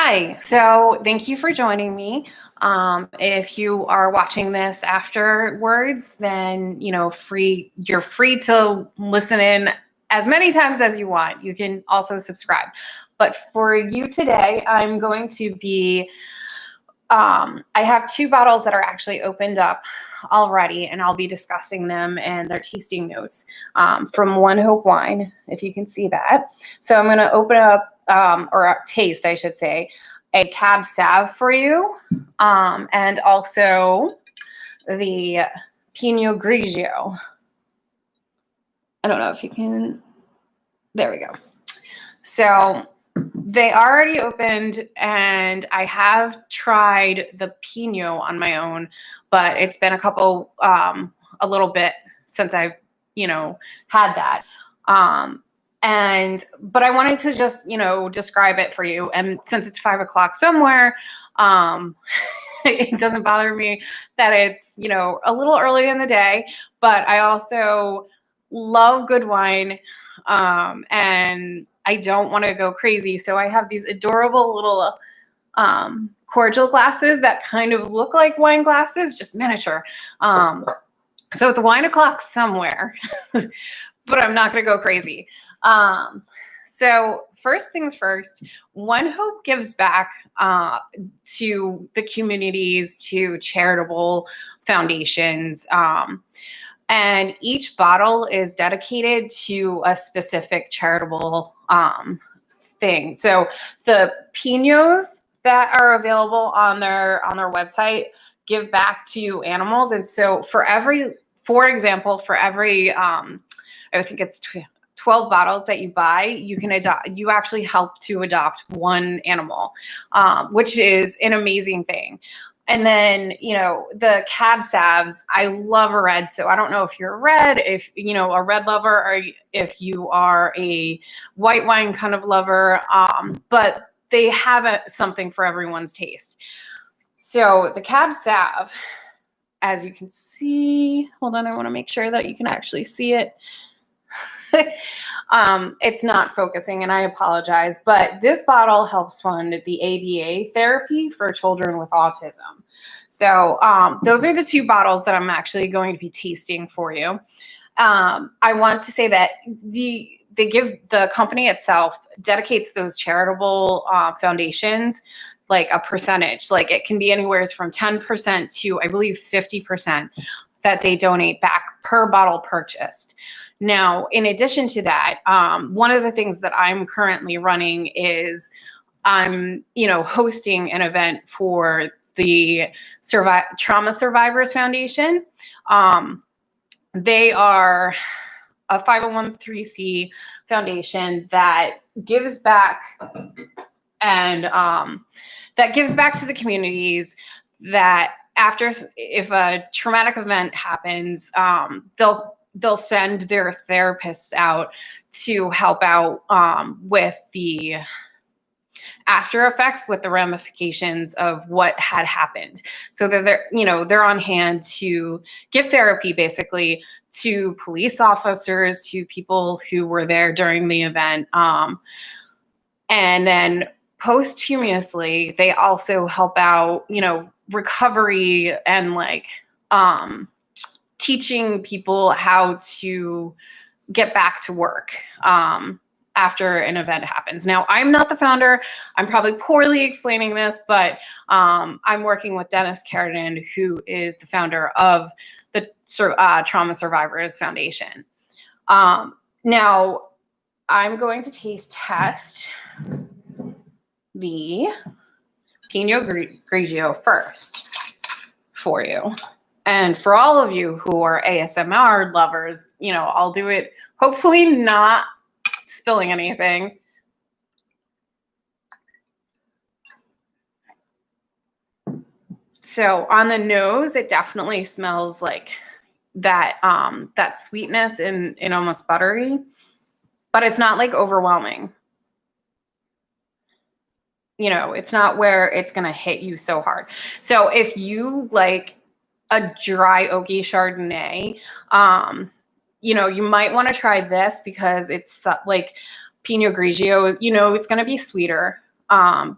Hi, so thank you for joining me. If you are watching this afterwards, then you're free to listen in as many times as you want. You can also subscribe. But for you today, I'm going to be I have two bottles that are actually opened up already, and I'll be discussing them and their tasting notes from OneHope wine, if you can see that. So I'm going to open up, or taste, I should say, a Cab Sav for you, and also the Pinot Grigio. I don't know if you can. There we go. So they already opened, and I have tried the Pinot on my own, but it's been a little bit since I've, had that. But I wanted to just, describe it for you. And since it's 5 o'clock somewhere, it doesn't bother me that it's, a little early in the day, but I also love good wine. And I don't want to go crazy. So I have these adorable little cordial glasses that kind of look like wine glasses, just miniature. So it's wine o'clock somewhere, but I'm not going to go crazy. So first things first, OneHope gives back to the communities, to charitable foundations. And each bottle is dedicated to a specific charitable thing. So the Pinots that are available on their website give back to animals. And so for example, I think it's 12 bottles that you buy, you actually help to adopt one animal, which is an amazing thing. And then, the Cab Savs, I love a red. So I don't know if you're a red, a red lover, or if you are a white wine kind of lover, but they have something for everyone's taste. So the Cab Sav, as you can see, hold on, I want to make sure that you can actually see it. It's not focusing, and I apologize, but this bottle helps fund the ABA therapy for children with autism. So those are the two bottles that I'm actually going to be tasting for you. I want to say that the company itself dedicates those charitable foundations like a percentage. Like it can be anywhere from 10% to, I believe, 50% that they donate back per bottle purchased. Now, in addition to that, one of the things that I'm currently running is I'm, hosting an event for the Trauma Survivors Foundation. They are a 501(c)(3) foundation that gives back and that gives back to the communities that if a traumatic event happens, they'll send their therapists out to help out with the after effects, with the ramifications of what had happened. So that they're on hand to give therapy basically to police officers, to people who were there during the event. And then posthumously, they also help out, recovery and teaching people how to get back to work after an event happens. Now, I'm not the founder. I'm probably poorly explaining this, but I'm working with Dennis Carradine, who is the founder of the Trauma Survivors Foundation. Now, I'm going to test the Pinot Grigio first for you. And for all of you who are ASMR lovers, I'll do it, hopefully not spilling anything. So on the nose, it definitely smells like that, that sweetness and almost buttery, but it's not like overwhelming. It's not where it's going to hit you so hard. So if you like a dry oaky Chardonnay, you might want to try this because it's like Pinot Grigio, it's going to be sweeter.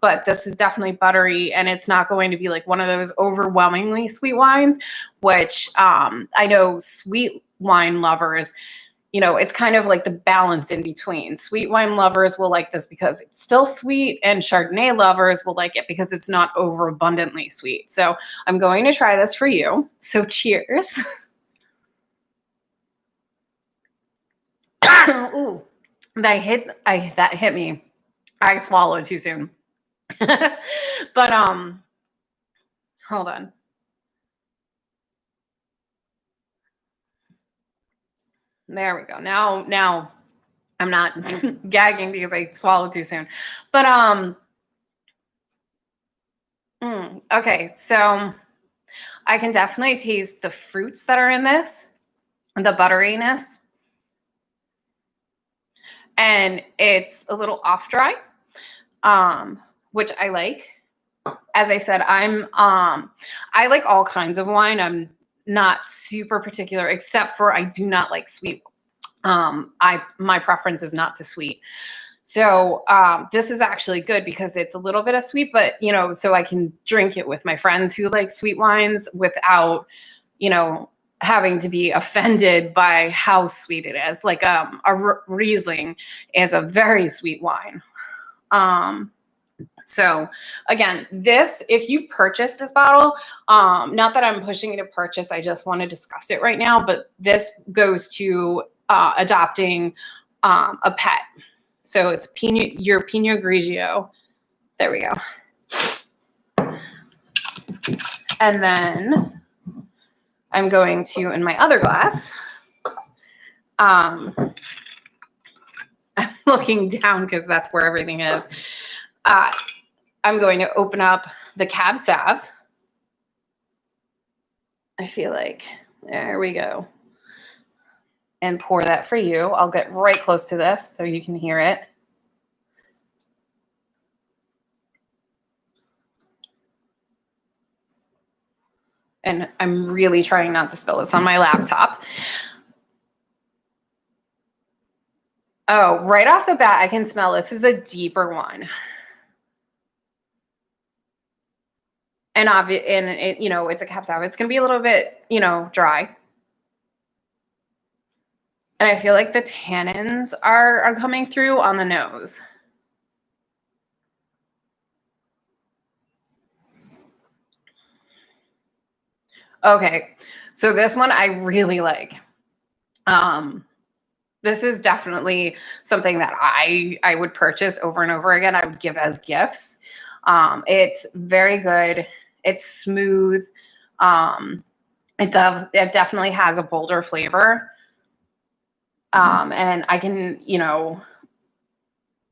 But this is definitely buttery, and it's not going to be like one of those overwhelmingly sweet wines, which I know sweet wine lovers, it's kind of like the balance in between. Sweet wine lovers will like this because it's still sweet, and Chardonnay lovers will like it because it's not overabundantly sweet. So I'm going to try this for you. So cheers. Ooh, that hit me. I swallowed too soon. But hold on. There we go. Now I'm not gagging because I swallowed too soon. But okay, so I can definitely taste the fruits that are in this, the butteriness, and it's a little off dry, which I like. As I said, I like all kinds of wine. I'm not super particular, except for I do not like sweet. My preference is not to sweet. So this is actually good because it's a little bit of sweet, but so I can drink it with my friends who like sweet wines without, having to be offended by how sweet it is. Like a Riesling is a very sweet wine. So again, if you purchase this bottle, not that I'm pushing you to purchase, I just want to discuss it right now, but this goes to adopting a pet. So it's your Pinot Grigio. There we go. And then I'm going to, in my other glass, I'm looking down because that's where everything is. I'm going to open up the Cab Sav. I feel like, there we go. And pour that for you. I'll get right close to this so you can hear it. And I'm really trying not to spill this on my laptop. Oh, right off the bat, I can smell this is a deeper one. And it, it's a Cab Sav. It's going to be a little bit, dry. And I feel like the tannins are coming through on the nose. Okay, so this one I really like. This is definitely something that I would purchase over and over again. I would give as gifts. It's very good. It's smooth. It definitely has a bolder flavor. And I can,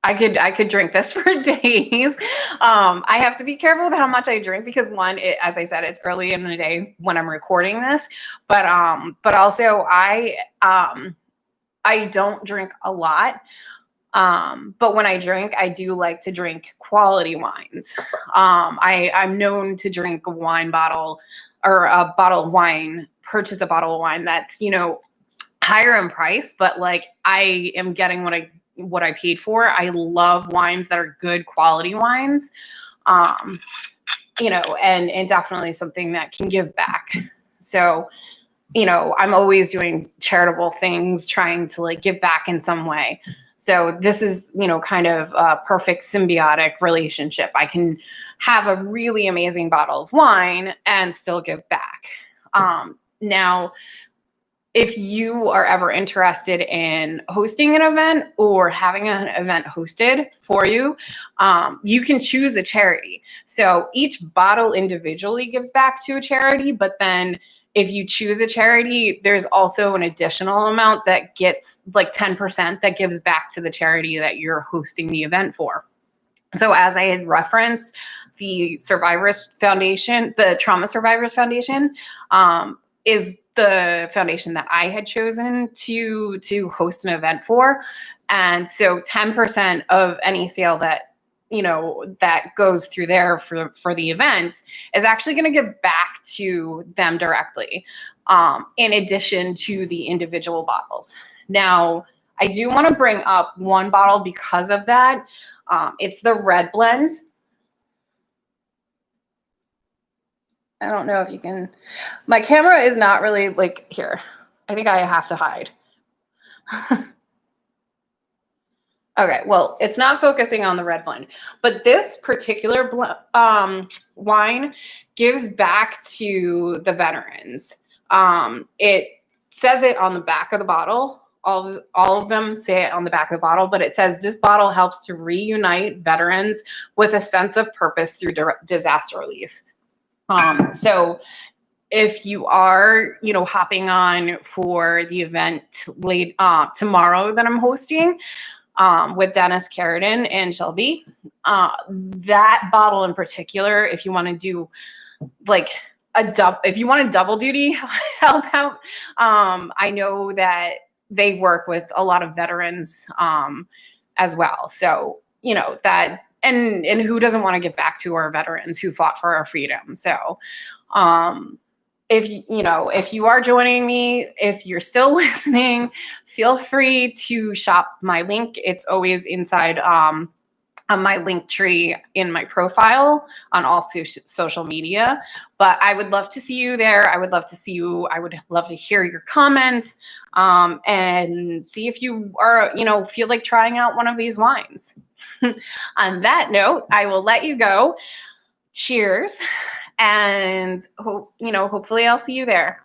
I could drink this for days. I have to be careful with how much I drink because one, as I said, it's early in the day when I'm recording this, but also I don't drink a lot. But when I drink, I do like to drink quality wines. I'm known to drink a wine bottle or a bottle of wine, purchase a bottle of wine that's, higher in price, but like I am getting what I paid for. I love wines that are good quality wines, and definitely something that can give back. So, I'm always doing charitable things, trying to like give back in some way. So this is, kind of a perfect symbiotic relationship. I can have a really amazing bottle of wine and still give back. Now, if you are ever interested in hosting an event or having an event hosted for you, you can choose a charity. So each bottle individually gives back to a charity, but then if you choose a charity, there's also an additional amount that gets like 10% that gives back to the charity that you're hosting the event for. So as I had referenced, the Survivors Foundation, the Trauma Survivors Foundation, is the foundation that I had chosen to host an event for. And so 10% of any sale that that goes through there for the event is actually going to give back to them directly, in addition to the individual bottles. Now, I do want to bring up one bottle because of that. It's the red blend. I don't know if you can, my camera is not really like here. I think I have to hide. Okay, well, it's not focusing on the red blend, but this particular wine gives back to the veterans. It says it on the back of the bottle. All of them say it on the back of the bottle, but it says this bottle helps to reunite veterans with a sense of purpose through disaster relief. So if you are, hopping on for the event late tomorrow that I'm hosting, with Dennis Carradine and Shelby, that bottle in particular, if you want to do like if you want a double duty help out, I know that they work with a lot of veterans as well. So, that, and who doesn't want to give back to our veterans who fought for our freedom? So, if you are joining me, if you're still listening, feel free to shop my link. It's always inside on my link tree in my profile on all social media. But I would love to see you there. I would love to see you. I would love to hear your comments and see if you are, feel like trying out one of these wines. On that note, I will let you go. Cheers. And hopefully I'll see you there.